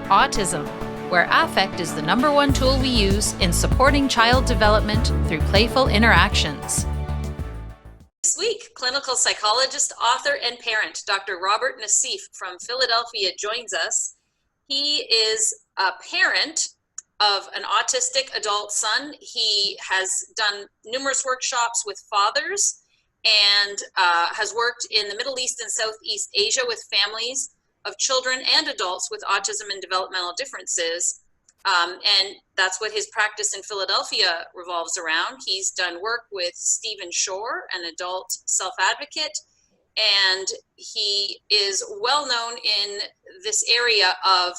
Autism, where affect is the number one tool we use in supporting child development through playful interactions. This week, clinical psychologist, author, and parent Dr. Robert Naseef from Philadelphia joins us. He is a parent of an autistic adult son. He has done numerous workshops with fathers and has worked in the Middle East and Southeast Asia with families of children and adults with autism and developmental differences. And that's what his practice in Philadelphia revolves around. He's done work with Stephen Shore, an adult self-advocate, and he is well known in this area of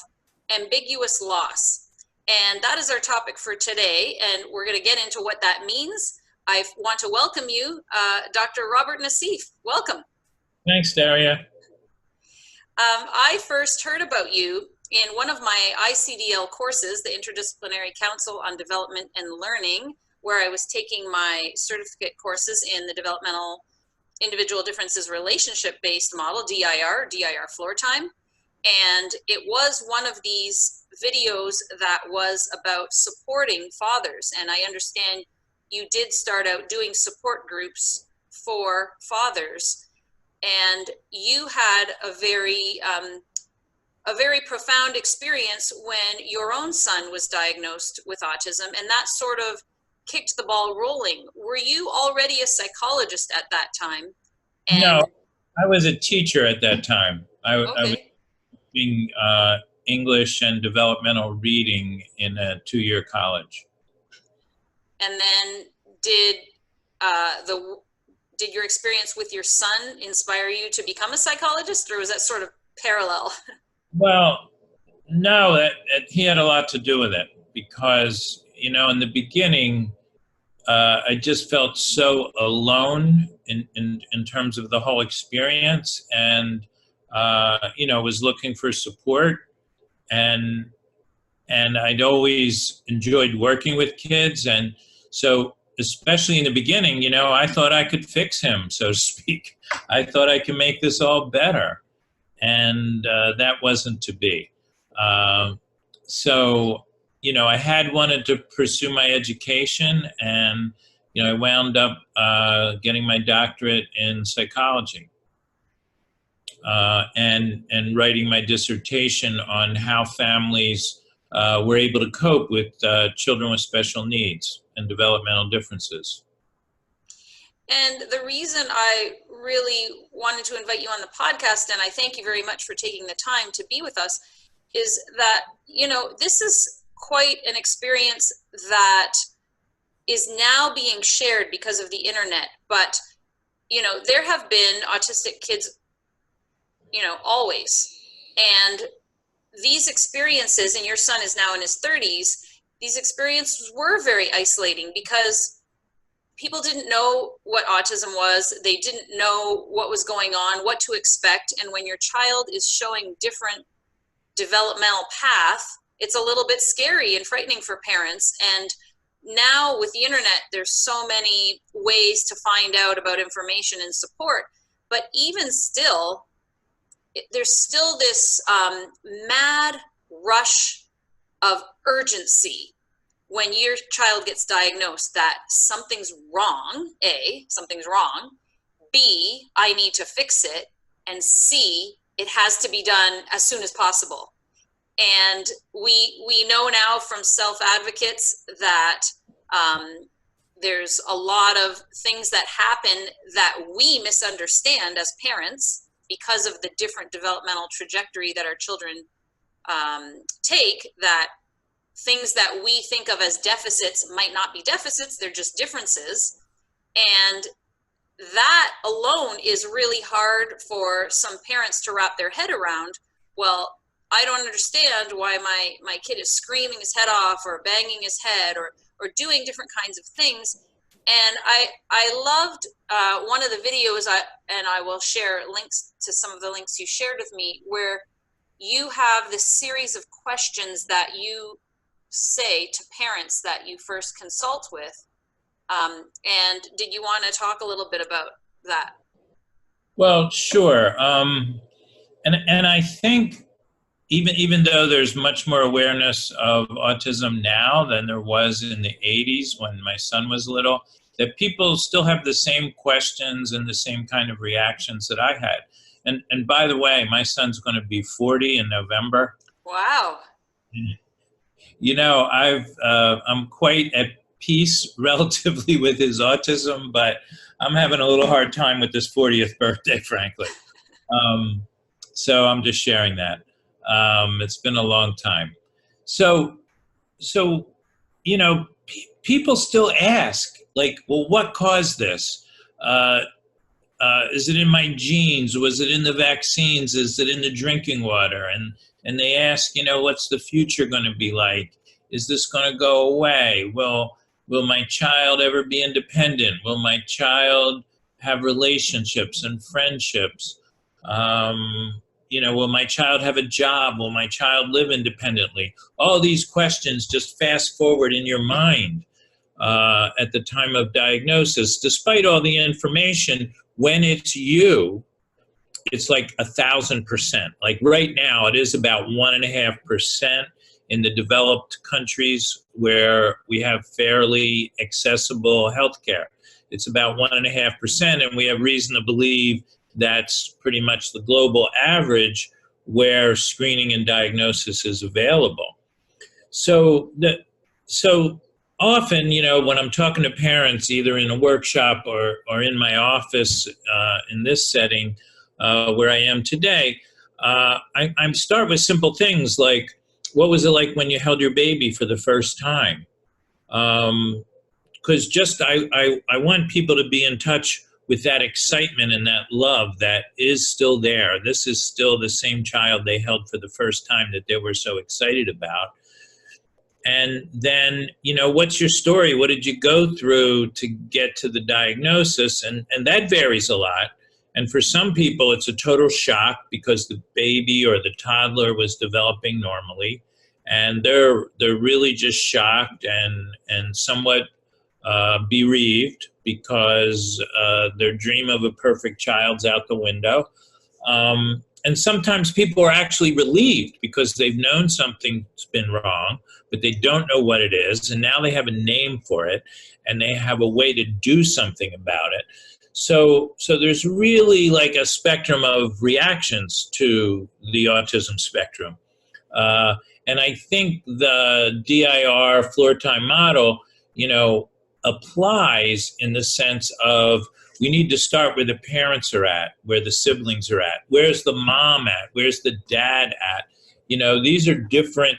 ambiguous loss. And that is our topic for today, and we're going to get into what that means. I want to welcome you, Dr. Robert Naseef. Welcome. Thanks, Daria. I first heard about you in one of my ICDL courses, the Interdisciplinary Council on Development and Learning, where I was taking my certificate courses in the Developmental Individual Differences Relationship-Based Model, DIR floor time. And it was one of these videos that was about supporting fathers. And I understand you did start out doing support groups for fathers. And you had a very profound experience when your own son was diagnosed with autism, and that sort of kicked the ball rolling. Were you already a psychologist at that time? No, I was a teacher at that time. I was teaching English and developmental reading in a 2-year college. And then did your experience with your son inspire you to become a psychologist, or was that sort of parallel? Well, no, he had a lot to do with it because, in the beginning, I just felt so alone in terms of the whole experience, and, was looking for support, and I'd always enjoyed working with kids, and so especially in the beginning, I thought I could fix him, so to speak. I thought I could make this all better. And that wasn't to be. So, I had wanted to pursue my education, and, I wound up getting my doctorate in psychology and writing my dissertation on how families were able to cope with children with special needs and developmental differences. And the reason I really wanted to invite you on the podcast, and I thank you very much for taking the time to be with us, is that, this is quite an experience that is now being shared because of the internet. But, there have been autistic kids, always. And these experiences, and your son is now in his 30s, these experiences were very isolating because people didn't know what autism was. They didn't know what was going on, what to expect. And when your child is showing different developmental path, it's a little bit scary and frightening for parents. And now with the internet, there's so many ways to find out about information and support. But even still, there's still this mad rush of urgency when your child gets diagnosed that something's wrong. A, something's wrong. B, I need to fix it. And C, it has to be done as soon as possible. And we know now from self-advocates that there's a lot of things that happen that we misunderstand as parents because of the different developmental trajectory that our children take, that things that we think of as deficits might not be deficits, they're just differences. And that alone is really hard for some parents to wrap their head around. Well, I don't understand why my kid is screaming his head off or banging his head or doing different kinds of things. And I loved one of the videos, and I will share links to some of the links you shared with me, where you have this series of questions that you say to parents that you first consult with. And did you want to talk a little bit about that? Well, sure. And I think even though there's much more awareness of autism now than there was in the 80s when my son was little, that people still have the same questions and the same kind of reactions that I had. And by the way, my son's going to be 40 in November. Wow. You know, I'm quite at peace relatively with his autism, but I'm having a little hard time with his 40th birthday, frankly. So I'm just sharing that. It's been a long time. So you know, people still ask, like, well, what caused this? Is it in my genes? Was it in the vaccines? Is it in the drinking water? And they ask, you know, what's the future going to be like? Is this going to go away? Will my child ever be independent? Will my child have relationships and friendships? You know, will my child have a job? Will my child live independently? All these questions just fast forward in your mind at the time of diagnosis. Despite all the information, when it's you, it's like 1,000%. Like right now, it is about 1.5% in the developed countries where we have fairly accessible healthcare. It's about 1.5%, and we have reason to believe that's pretty much the global average where screening and diagnosis is available. So often, you know, when I'm talking to parents, either in a workshop or in my office in this setting where I am today, I start with simple things like, what was it like when you held your baby for the first time? Because I want people to be in touch with that excitement and that love that is still there. This is still the same child they held for the first time that they were so excited about. And then, you know, what's your story? What did you go through to get to the diagnosis? And that varies a lot. And for some people, it's a total shock because the baby or the toddler was developing normally. And they're really just shocked and somewhat bereaved because their dream of a perfect child's out the window. And sometimes people are actually relieved because they've known something's been wrong, but they don't know what it is. And now they have a name for it and they have a way to do something about it. So there's really like a spectrum of reactions to the autism spectrum. And I think the DIR floor time model, you know, applies in the sense of we need to start where the parents are at, where the siblings are at. Where's the mom at? Where's the dad at? You know, these are different,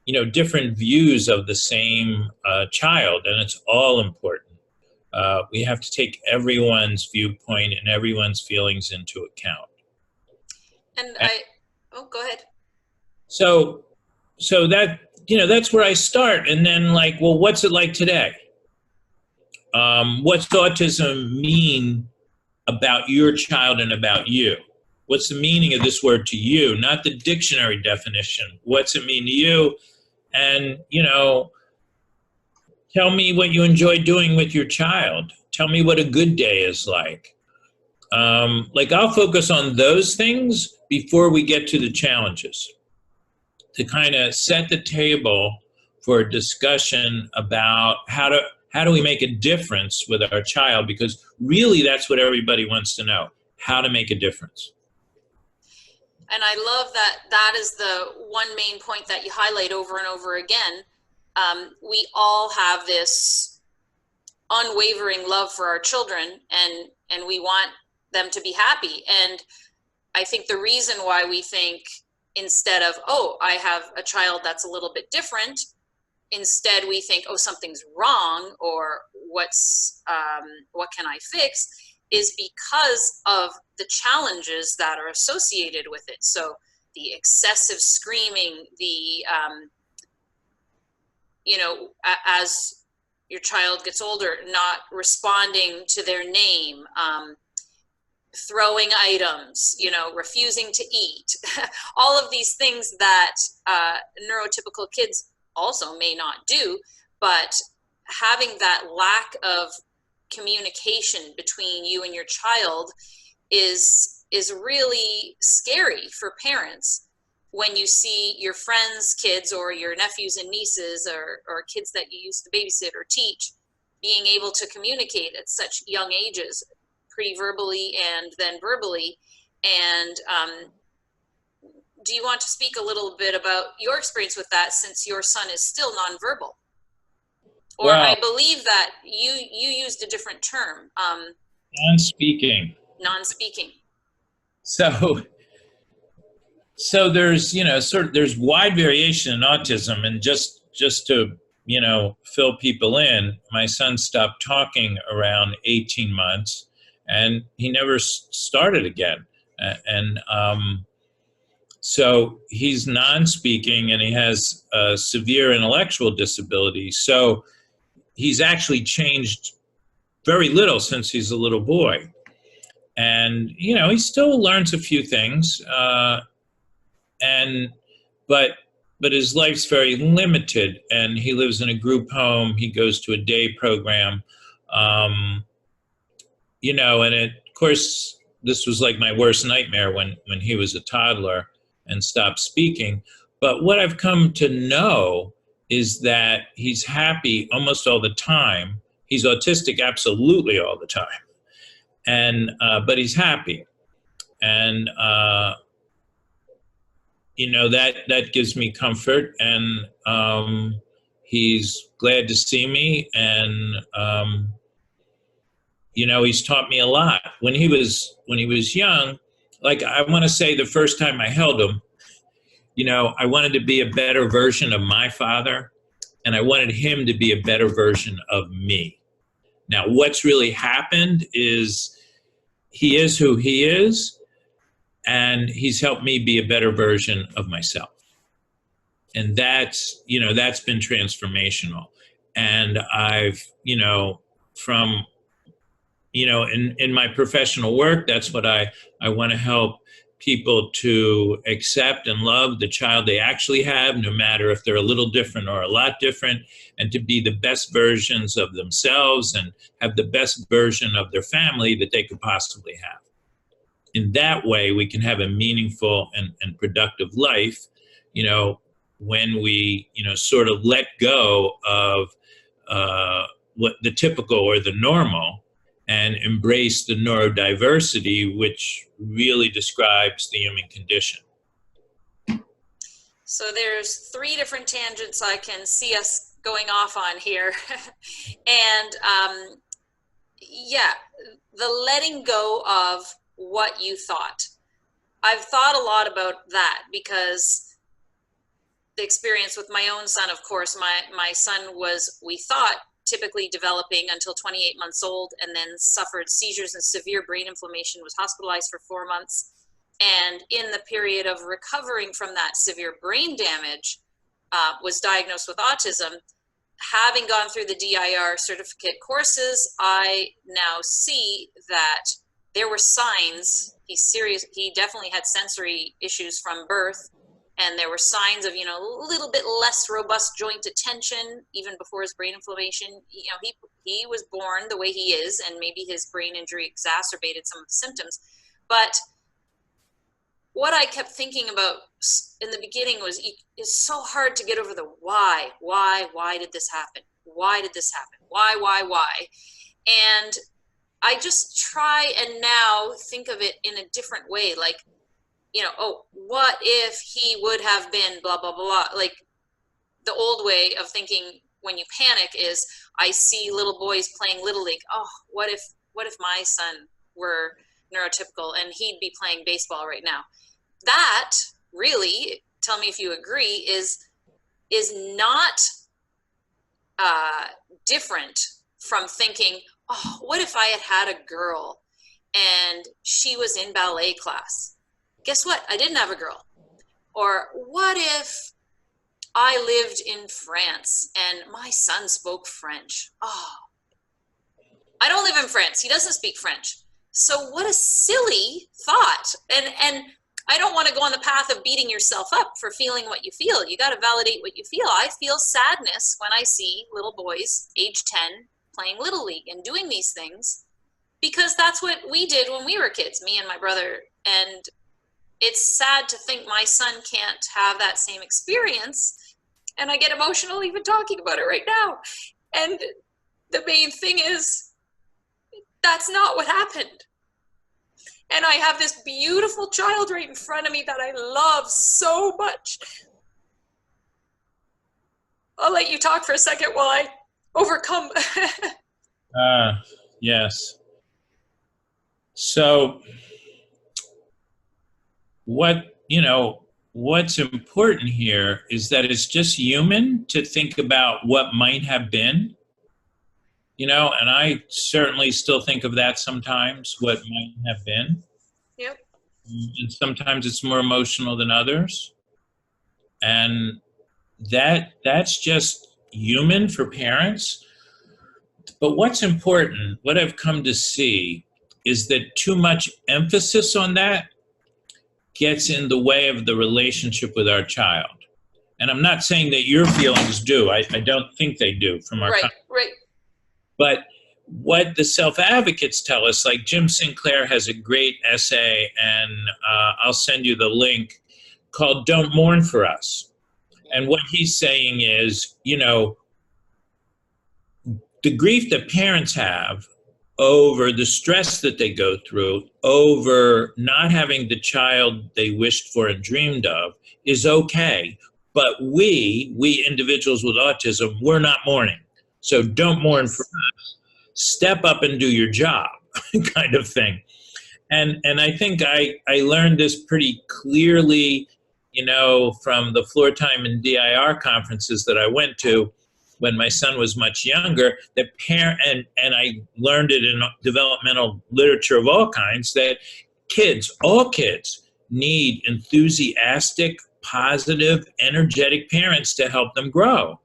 you know, different views of the same child, and it's all important. We have to take everyone's viewpoint and everyone's feelings into account. And go ahead. So that, you know, that's where I start. And then like, well, what's it like today? What's autism mean about your child and about you? What's the meaning of this word to you? Not the dictionary definition. What's it mean to you? And, you know, tell me what you enjoy doing with your child. Tell me what a good day is like. Like I'll focus on those things before we get to the challenges to kind of set the table for a discussion about how do we make a difference with our child? Because really that's what everybody wants to know, how to make a difference. And I love that is the one main point that you highlight over and over again. We all have this unwavering love for our children and we want them to be happy. And I think the reason why we think instead of, oh, I have a child that's a little bit different, instead we think, oh, something's wrong or what can I fix, is because of the challenges that are associated with it. So the excessive screaming, the, you know, as your child gets older, not responding to their name, throwing items, you know, refusing to eat, all of these things that neurotypical kids also may not do, but having that lack of communication between you and your child is really scary for parents, when you see your friends' kids or your nephews and nieces or kids that you used to babysit or teach being able to communicate at such young ages, pre-verbally and then verbally. And do you want to speak a little bit about your experience with that, since your son is still nonverbal? Or Well, I believe that you used a different term. non-speaking. Non-speaking. So there's, there's wide variation in autism, and just to, fill people in, my son stopped talking around 18 months, and he never started again. And so he's non-speaking, and he has a severe intellectual disability. So he's actually changed very little since he's a little boy. And, he still learns a few things, but his life's very limited, and he lives in a group home. He goes to a day program, and of course, this was like my worst nightmare when he was a toddler and stopped speaking. But what I've come to know is that he's happy almost all the time. He's autistic absolutely all the time, and but he's happy, and that gives me comfort, and he's glad to see me, and he's taught me a lot. When he was young, like, I want to say the first time I held him, I wanted to be a better version of my father, and I wanted him to be a better version of me. Now, what's really happened is he is who he is, and he's helped me be a better version of myself. And that's been transformational. And I've, from, in my professional work, that's what I want to help people to accept and love the child they actually have, no matter if they're a little different or a lot different, and to be the best versions of themselves and have the best version of their family that they could possibly have. In that way, we can have a meaningful and productive life, when we, sort of let go of what the typical or the normal, and embrace the neurodiversity, which really describes the human condition. So there's 3 different tangents I can see us going off on here. And yeah, the letting go of what you thought. I've thought a lot about that, because the experience with my own son, of course, my son was, we thought, typically developing until 28 months old, and then suffered seizures and severe brain inflammation, was hospitalized for 4 months. And in the period of recovering from that severe brain damage, was diagnosed with autism. Having gone through the DIR certificate courses, I now see that there were signs. He definitely had sensory issues from birth. And there were signs of, a little bit less robust joint attention even before his brain inflammation. He was born the way he is, and maybe his brain injury exacerbated some of the symptoms. But what I kept thinking about in the beginning was, it's so hard to get over the why did this happen? Why did this happen? Why? And I just try and now think of it in a different way. Like, what if he would have been blah, blah, blah. Like, the old way of thinking when you panic is, I see little boys playing Little League. Oh, what if my son were neurotypical and he'd be playing baseball right now? That really, tell me if you agree, is not different from thinking, oh, what if I had a girl and she was in ballet class? Guess what? I didn't have a girl. Or what if I lived in France and my son spoke French? Oh, I don't live in France. He doesn't speak French. So what a silly thought. And I don't want to go on the path of beating yourself up for feeling what you feel. You got to validate what you feel. I feel sadness when I see little boys, age 10, playing Little League and doing these things, because that's what we did when we were kids, me and my brother. And it's sad to think my son can't have that same experience. And I get emotional even talking about it right now. And the main thing is, that's not what happened. And I have this beautiful child right in front of me that I love so much. I'll let you talk for a second while I overcome. Yes. So what's important here is that it's just human to think about what might have been, and I certainly still think of that sometimes, what might have been. Yep. And sometimes it's more emotional than others. And that's just human for parents. But what's important, what I've come to see, is that too much emphasis on that gets in the way of the relationship with our child. And I'm not saying that your feelings do. I don't think they do from our Right, right. But what the self-advocates tell us, like Jim Sinclair has a great essay, and I'll send you the link, called Don't Mourn for Us. And what he's saying is, the grief that parents have over the stress that they go through, over not having the child they wished for and dreamed of, is okay. But we individuals with autism, we're not mourning. So don't mourn for us. Step up and do your job, kind of thing. And I think I learned this pretty clearly, from the floor time and DIR conferences that I went to when my son was much younger, that and I learned it in developmental literature of all kinds, that all kids need enthusiastic, positive, energetic parents to help them grow.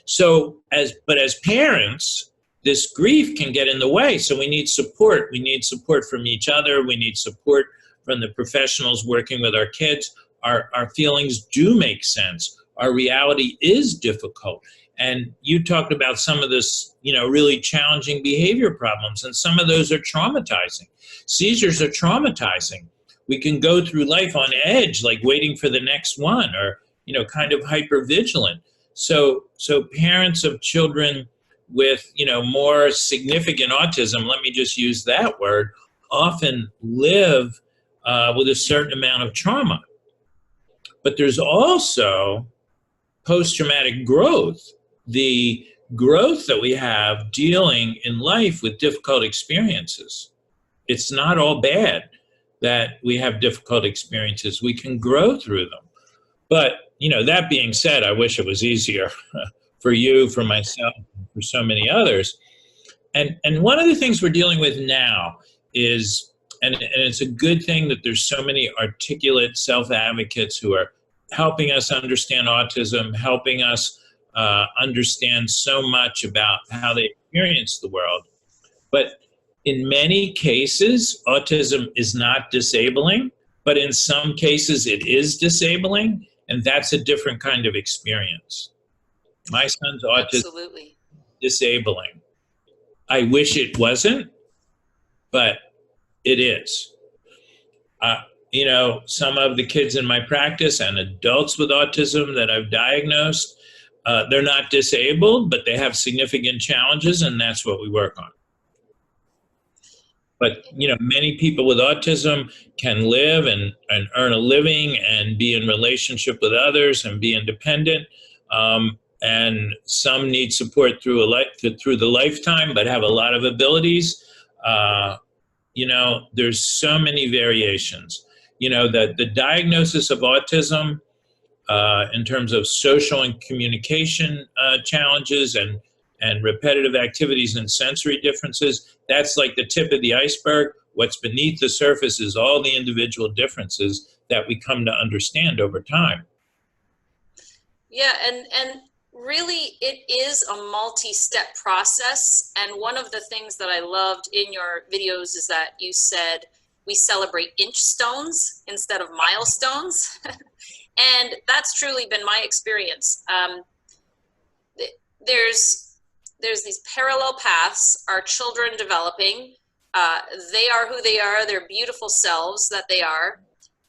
So as parents, this grief can get in the way. So we need support. We need support from each other. We need support from the professionals working with our kids. Our feelings do make sense. Our reality is difficult. And you talked about some of this, really challenging behavior problems, and some of those are traumatizing. Seizures are traumatizing. We can go through life on edge, like waiting for the next one, or, kind of hypervigilant. So parents of children with, more significant autism, let me just use that word, often live with a certain amount of trauma. But there's also post-traumatic growth, the growth that we have dealing in life with difficult experiences. It's not all bad that we have difficult experiences. We can grow through them. But, that being said, I wish it was easier for you, for myself, for so many others. And one of the things we're dealing with now is, and it's a good thing that there's so many articulate self-advocates who are helping us understand autism, helping us understand so much about how they experience the world. But in many cases, autism is not disabling, but in some cases it is disabling, and that's a different kind of experience. My son's autism Absolutely. is disabling. I wish it wasn't, but it is. Some of the kids in my practice and adults with autism that I've diagnosed, they're not disabled, but they have significant challenges, and that's what we work on. But, many people with autism can live and earn a living and be in relationship with others and be independent. And some need support through the lifetime, but have a lot of abilities. There's so many variations. The diagnosis of autism in terms of social and communication challenges and repetitive activities and sensory differences, that's like the tip of the iceberg. What's beneath the surface is all the individual differences that we come to understand over time. Yeah, and really it is a multi-step process. And one of the things that I loved in your videos is that you said we celebrate inch stones instead of milestones. And that's truly been my experience. There's these parallel paths, our children developing. They are who they are, their beautiful selves that they are.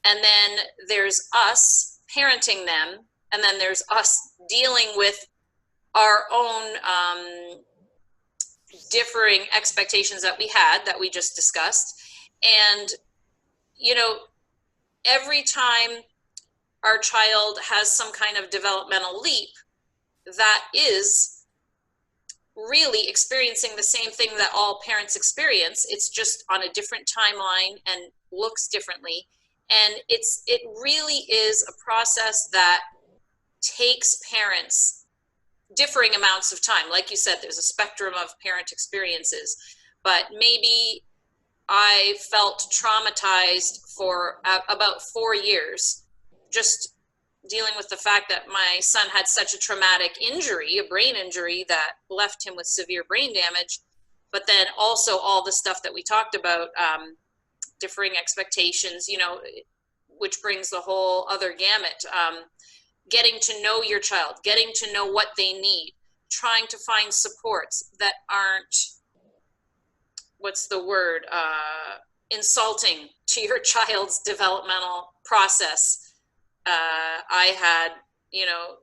And then there's us parenting them. And then there's us dealing with our own differing expectations that we had, that we just discussed. And, you know, every time our child has some kind of developmental leap, that is really experiencing the same thing that all parents experience. It's just on a different timeline and looks differently. And it really is a process that takes parents differing amounts of time. Like you said, there's a spectrum of parent experiences, but maybe I felt traumatized for about 4 years, just dealing with the fact that my son had such a traumatic injury, a brain injury that left him with severe brain damage. But then also all the stuff that we talked about, differing expectations, you know, which brings the whole other gamut. Getting to know your child, getting to know what they need, trying to find supports that aren't, what's the word, insulting to your child's developmental process. I had, you know,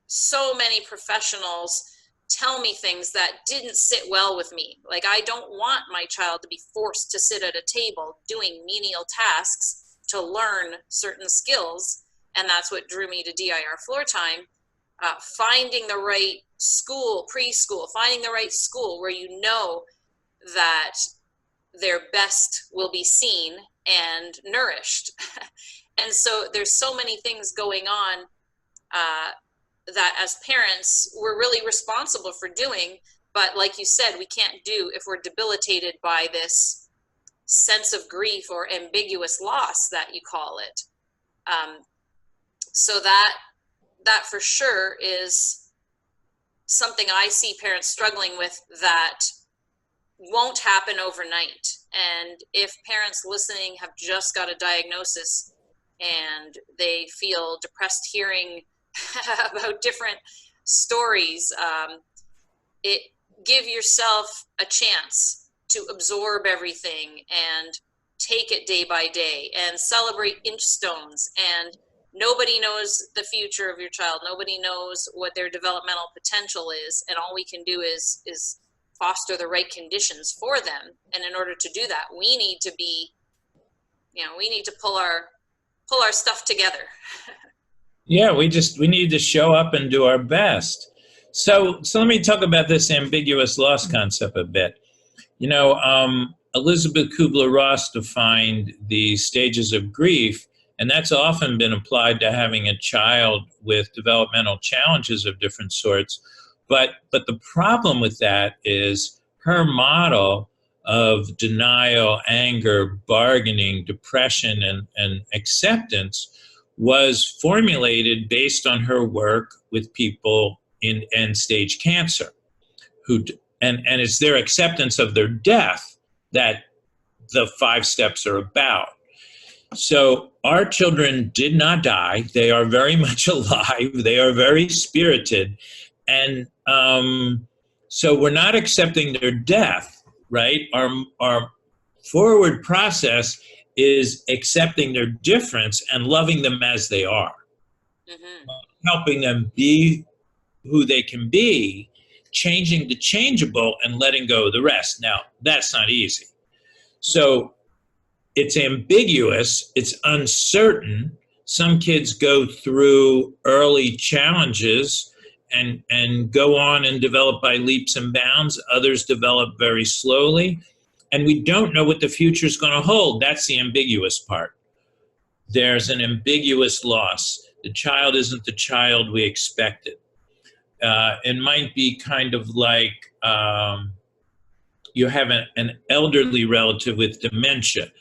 so many professionals tell me things that didn't sit well with me. Like, I don't want my child to be forced to sit at a table doing menial tasks to learn certain skills. And that's what drew me to DIR Floor Time. Finding the right school, preschool, finding the right school where you know that their best will be seen and nourished. And so there's so many things going on that as parents, we're really responsible for doing. But like you said, we can't do if we're debilitated by this sense of grief or ambiguous loss that you call it. So that for sure is something I see parents struggling with that won't happen overnight. And if parents listening have just got a diagnosis and they feel depressed hearing about different stories, give yourself a chance to absorb everything and take it day by day and celebrate inch stones. And nobody knows the future of your child. Nobody knows what their developmental potential is. And all we can do is foster the right conditions for them. And in order to do that, we need to be, you know, we need to pull our stuff together. Yeah, we need to show up and do our best. So let me talk about this ambiguous loss concept a bit. You know, Elizabeth Kubler-Ross defined the stages of grief, and that's often been applied to having a child with developmental challenges of different sorts. But the problem with that is her model of denial, anger, bargaining, depression, and acceptance was formulated based on her work with people in end-stage cancer, and it's their acceptance of their death that the 5 steps are about. So our children did not die. They are very much alive. They are very spirited. And so we're not accepting their death, right? Our forward process is accepting their difference and loving them as they are, helping them be who they can be, changing the changeable and letting go of the rest. Now, that's not easy. So it's ambiguous, it's uncertain. Some kids go through early challenges and go on and develop by leaps and bounds. Others develop very slowly. And we don't know what the future is going to hold. That's the ambiguous part. There's an ambiguous loss. The child isn't the child we expected. It might be kind of like you have an elderly relative with dementia,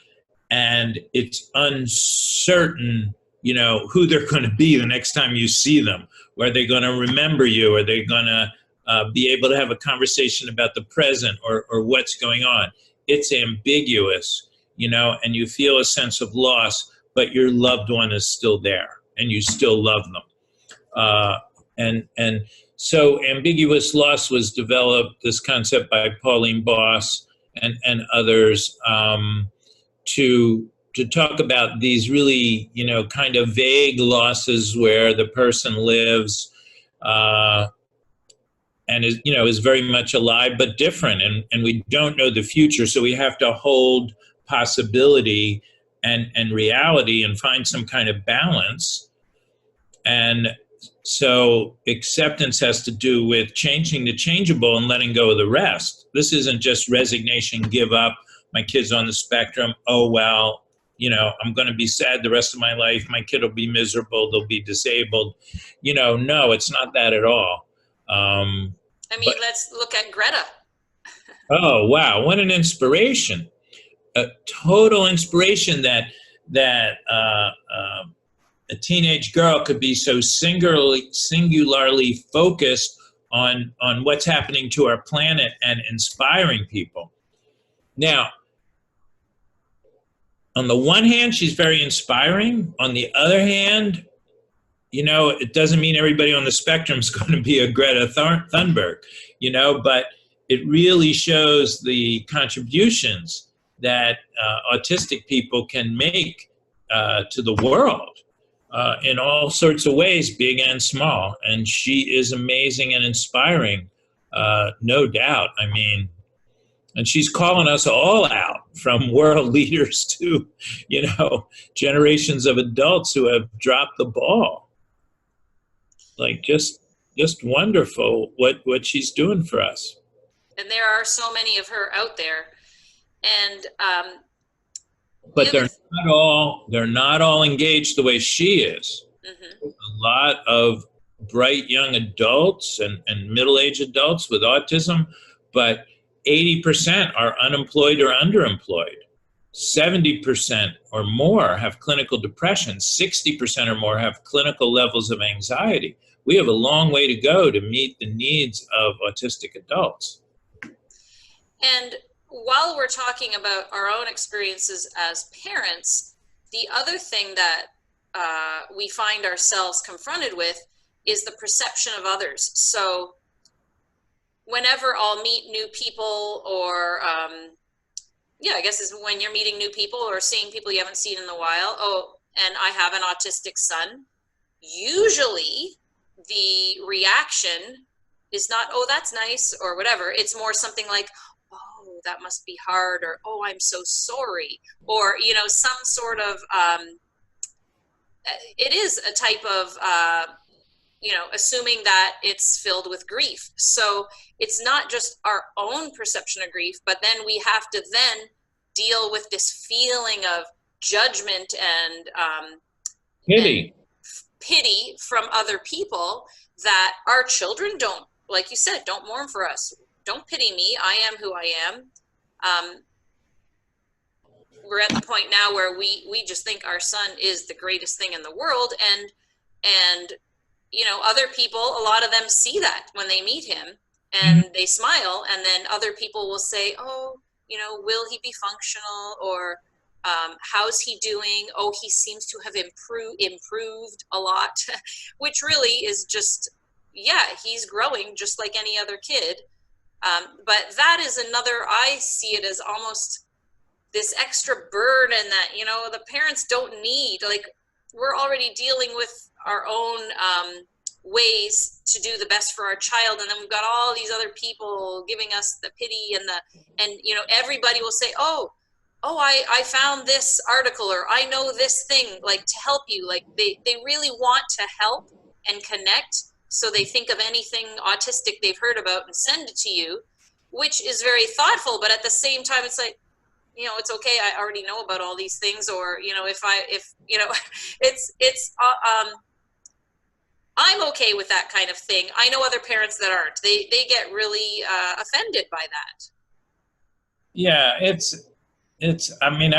and it's uncertain, you know, who they're going to be the next time you see them. Are they going to remember you? Are they going to be able to have a conversation about the present or what's going on? It's ambiguous, you know, and you feel a sense of loss, but your loved one is still there and you still love them. And so ambiguous loss was developed, this concept by Pauline Boss and others, to to talk about these really, kind of vague losses where the person lives and is very much alive but different, and we don't know the future, so we have to hold possibility and reality and find some kind of balance. And so acceptance has to do with changing the changeable and letting go of the rest. This isn't just resignation, give up, my kid's on the spectrum, oh well, I'm going to be sad the rest of my life, my kid will be miserable, they'll be disabled. No, it's not that at all. Let's look at Greta. Oh, wow, what an inspiration. A total inspiration that a teenage girl could be so singularly focused on what's happening to our planet and inspiring people. Now, on the one hand, she's very inspiring. On the other hand, it doesn't mean everybody on the spectrum is going to be a Greta Thunberg, but it really shows the contributions that autistic people can make to the world in all sorts of ways, big and small. And she is amazing and inspiring, no doubt. And she's calling us all out, from world leaders to, generations of adults who have dropped the ball. Like, just wonderful what she's doing for us. And there are so many of her out there. And but they're not all engaged the way she is. Mm-hmm. A lot of bright young adults and middle-aged adults with autism, but 80% are unemployed or underemployed. 70% or more have clinical depression. 60% or more have clinical levels of anxiety. We have a long way to go to meet the needs of autistic adults. And while we're talking about our own experiences as parents, the other thing that we find ourselves confronted with is the perception of others. So whenever I'll meet new people, or I guess is when you're meeting new people or seeing people you haven't seen in a while. Oh, and I have an autistic son. Usually the reaction is not, oh, that's nice, or whatever. It's more something like, oh, that must be hard, or, oh, I'm so sorry, or, some sort of, it is a type of, assuming that it's filled with grief. So it's not just our own perception of grief, but then we have to then deal with this feeling of judgment and pity from other people, that our children don't, like you said, don't mourn for us. Don't pity me. I am who I am. We're at the point now where we just think our son is the greatest thing in the world. And other people, a lot of them see that when they meet him, and they smile, and then other people will say, oh, will he be functional, or how's he doing? Oh, he seems to have improved a lot, which really is just, he's growing just like any other kid. But that is another, I see it as almost this extra burden that, the parents don't need. Like, we're already dealing with our own ways to do the best for our child, and then we've got all these other people giving us the pity and everybody will say, oh, I found this article, or I know this thing, like, to help you. Like, they really want to help and connect, so they think of anything autistic they've heard about and send it to you, which is very thoughtful. But at the same time, it's like, it's okay, I already know about all these things, or I'm okay with that kind of thing. I know other parents that aren't. They get really offended by that. Yeah, I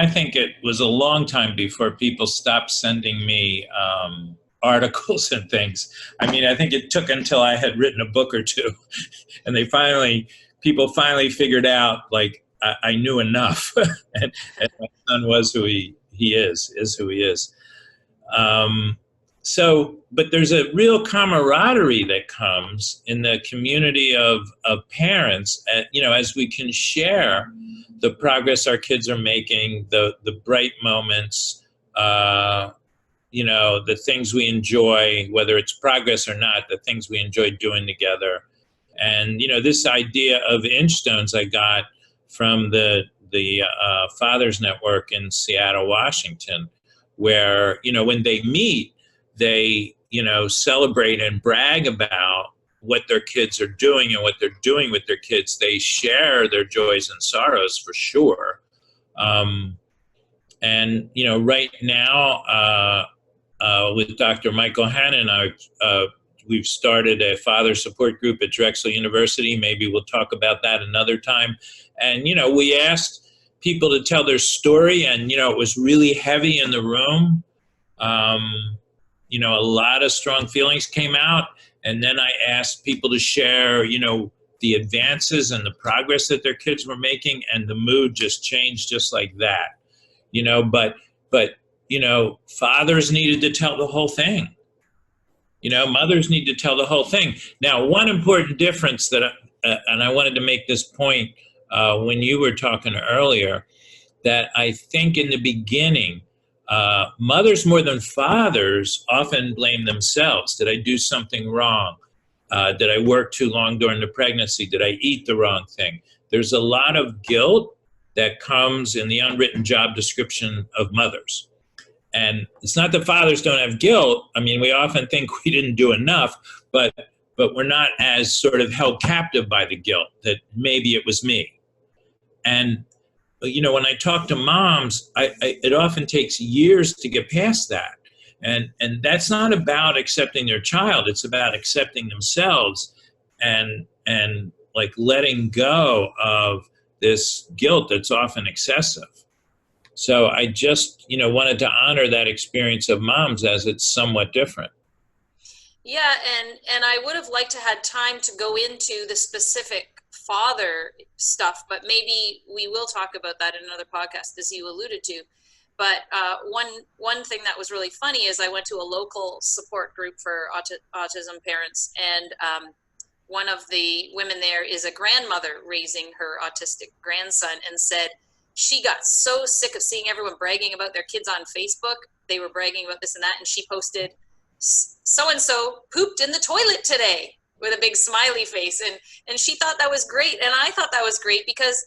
think it was a long time before people stopped sending me articles and things. I think it took until I had written a book or two, and people finally figured out, like, I knew enough, and my son was who he is who he is. But there's a real camaraderie that comes in the community of parents, as we can share the progress our kids are making, the bright moments, the things we enjoy, whether it's progress or not, the things we enjoy doing together. And, this idea of inch stones I got from the Fathers Network in Seattle, Washington, where, when they meet, they, celebrate and brag about what their kids are doing and what they're doing with their kids. They share their joys and sorrows for sure. And, right now, with Dr. Michael Hannon, we've started a father support group at Drexel University. Maybe we'll talk about that another time. And, we asked people to tell their story, and, it was really heavy in the room. A lot of strong feelings came out. And then I asked people to share, the advances and the progress that their kids were making, and the mood just changed just like that. But fathers needed to tell the whole thing. Mothers need to tell the whole thing. Now, one important difference and I wanted to make this point when you were talking earlier, that I think in the beginning, mothers more than fathers often blame themselves. Did I do something wrong? Did I work too long during the pregnancy? Did I eat the wrong thing? There's a lot of guilt that comes in the unwritten job description of mothers. And it's not that fathers don't have guilt. I mean, we often think we didn't do enough, but we're not as sort of held captive by the guilt that maybe it was me. And, when I talk to moms, it often takes years to get past that. And that's not about accepting their child. It's about accepting themselves and like letting go of this guilt that's often excessive. So I just, wanted to honor that experience of moms as it's somewhat different. Yeah, and I would have liked to had time to go into the specific father stuff, but maybe we will talk about that in another podcast, as you alluded to. But one thing that was really funny is I went to a local support group for autism parents, and one of the women there is a grandmother raising her autistic grandson, and said she got so sick of seeing everyone bragging about their kids on Facebook. They were bragging about this and that, and she posted, so-and-so pooped in the toilet today, with a big smiley face. And she thought that was great. And I thought that was great, because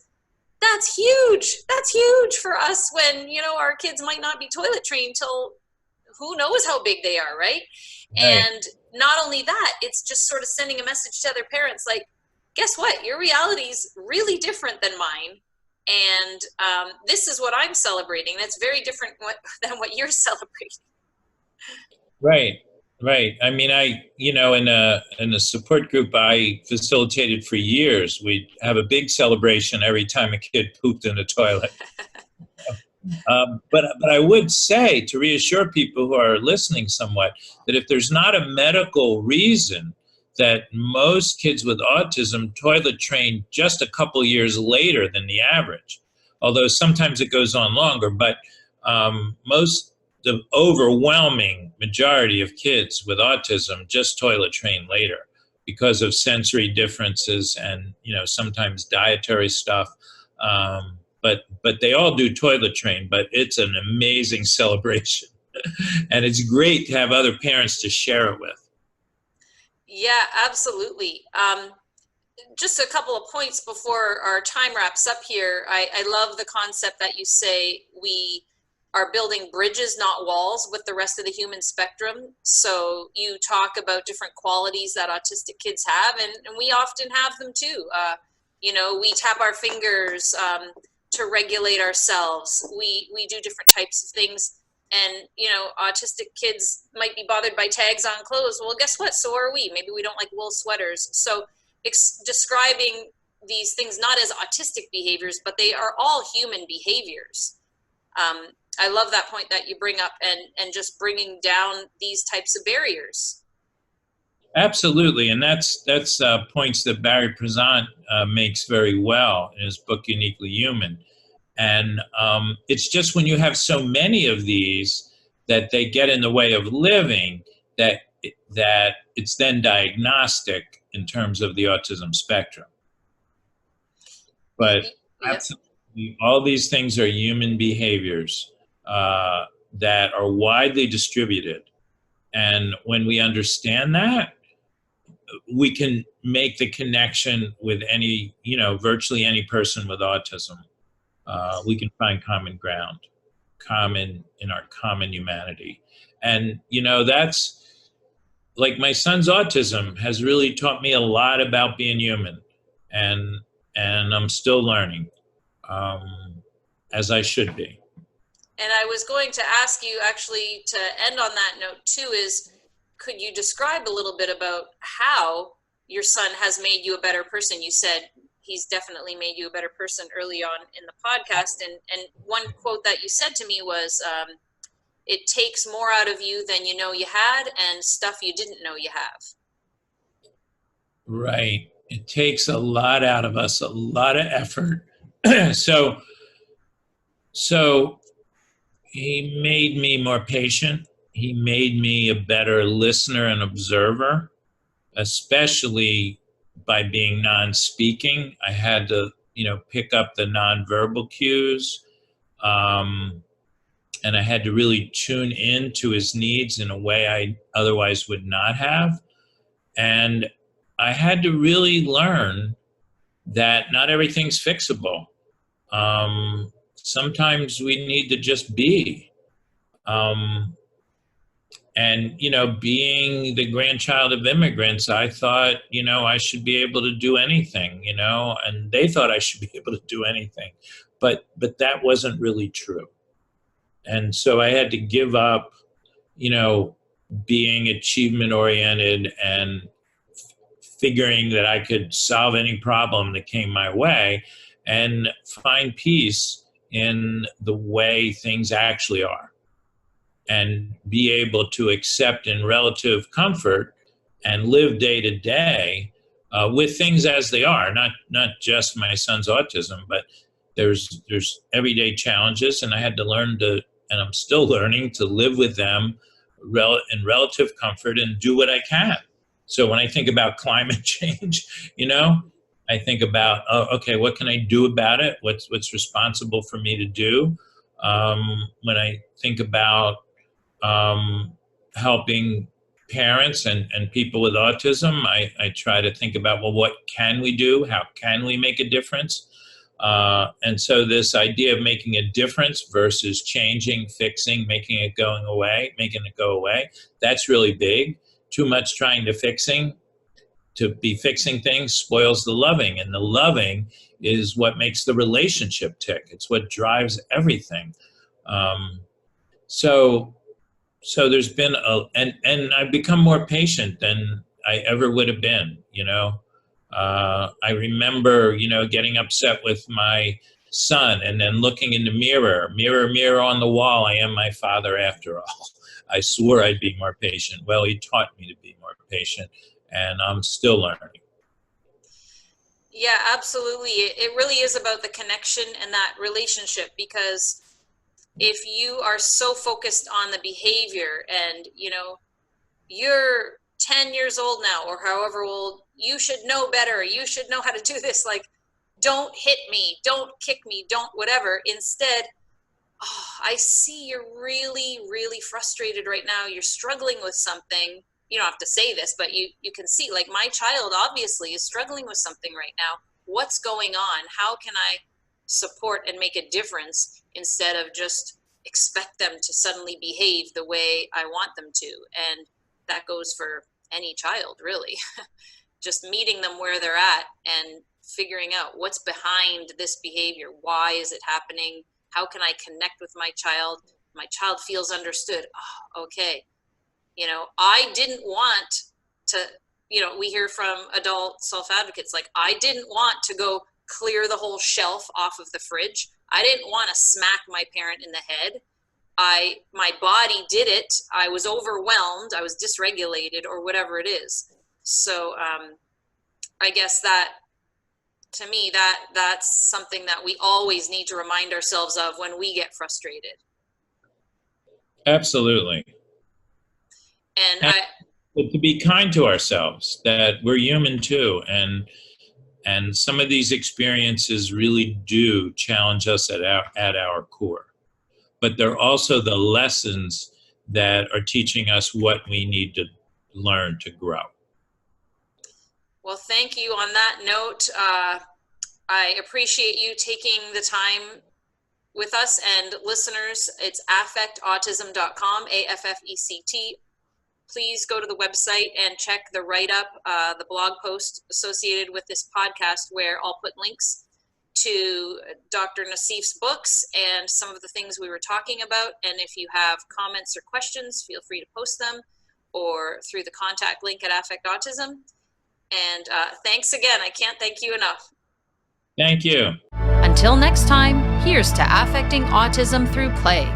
that's huge. That's huge for us when, our kids might not be toilet trained till who knows how big they are, right? And not only that, it's just sort of sending a message to other parents, like, guess what? Your reality is really different than mine. And this is what I'm celebrating. That's very different than what you're celebrating. Right. I mean, in a support group I facilitated for years, we'd have a big celebration every time a kid pooped in the toilet. But I would say, to reassure people who are listening somewhat, that if there's not a medical reason, that most kids with autism toilet train just a couple years later than the average, although sometimes it goes on longer. But the overwhelming majority of kids with autism just toilet train later because of sensory differences and, sometimes dietary stuff. But they all do toilet train, but it's an amazing celebration. And it's great to have other parents to share it with. Yeah, absolutely. Just a couple of points before our time wraps up here. I love the concept that you say we are building bridges, not walls, with the rest of the human spectrum. So you talk about different qualities that autistic kids have, and we often have them too. We tap our fingers to regulate ourselves. We do different types of things. And, autistic kids might be bothered by tags on clothes. Well, guess what? So are we. Maybe we don't like wool sweaters. So describing these things not as autistic behaviors, but they are all human behaviors. I love that point that you bring up, and just bringing down these types of barriers. Absolutely. And that's points that Barry Prezant makes very well in his book, Uniquely Human. And it's just when you have so many of these that they get in the way of living, that it's then diagnostic in terms of the autism spectrum. But absolutely, All these things are human behaviors that are widely distributed. And when we understand that, we can make the connection with any, virtually any person with autism. We can find common ground, in our common humanity. And, that's like my son's autism has really taught me a lot about being human. And I'm still learning, as I should be. And I was going to ask you, actually, to end on that note too, is could you describe a little bit about how your son has made you a better person? You said he's definitely made you a better person early on in the podcast. And one quote that you said to me was, it takes more out of you than you know you had and stuff you didn't know you have. Right. It takes a lot out of us, a lot of effort. So he made me more patient. He made me a better listener and observer, especially by being non-speaking. I had to, pick up the nonverbal cues. And I had to really tune in to his needs in a way I otherwise would not have. And I had to really learn that not everything's fixable. Sometimes we need to just be. And, being the grandchild of immigrants, I thought, I should be able to do anything, and they thought I should be able to do anything. But that wasn't really true. And so I had to give up, being achievement oriented and figuring that I could solve any problem that came my way and find peace in the way things actually are and be able to accept in relative comfort and live day to day with things as they are, not just my son's autism, but there's everyday challenges, and I had to learn to, and I'm still learning to live with them in relative comfort and do what I can. So when I think about climate change, I think about, okay, what can I do about it? What's responsible for me to do? When I think about helping parents and people with autism, I try to think about, well, what can we do? How can we make a difference? And so this idea of making a difference versus changing, fixing, making it go away, that's really big. Too much trying to be fixing things spoils the loving, and the loving is what makes the relationship tick. It's what drives everything. So there's been and I've become more patient than I ever would have been, I remember, getting upset with my son and then looking in the mirror, mirror on the wall, I am my father after all. I swore I'd be more patient. Well, he taught me to be more patient, and I'm still learning. Yeah, absolutely. It really is about the connection and that relationship, because if you are so focused on the behavior and, you're 10 years old now or however old, you should know better. You should know how to do this. Like, don't hit me, don't kick me, don't whatever. Instead, I see you're really, really frustrated right now. You're struggling with something. You don't have to say this, but you can see, like, my child obviously is struggling with something right now. What's going on? How can I support and make a difference instead of just expect them to suddenly behave the way I want them to? And that goes for any child, really. Just meeting them where they're at and figuring out what's behind this behavior. Why is it happening? How can I connect with my child? My child feels understood. Oh, okay. I didn't want to, we hear from adult self-advocates, like, I didn't want to go clear the whole shelf off of the fridge. I didn't want to smack my parent in the head. My body did it. I was overwhelmed. I was dysregulated, or whatever it is. So I guess that, to me, that's something that we always need to remind ourselves of when we get frustrated. Absolutely. And to be kind to ourselves, that we're human too, and And some of these experiences really do challenge us at our core. But they're also the lessons that are teaching us what we need to learn to grow. Well, thank you. On that note, I appreciate you taking the time with us and listeners. It's affectautism.com, AFFECT. Please go to the website and check the write-up, the blog post associated with this podcast, where I'll put links to Dr. Naseef's books and some of the things we were talking about. And if you have comments or questions, feel free to post them or through the contact link at Affect Autism. And thanks again. I can't thank you enough. Thank you. Until next time, here's to affecting autism through play.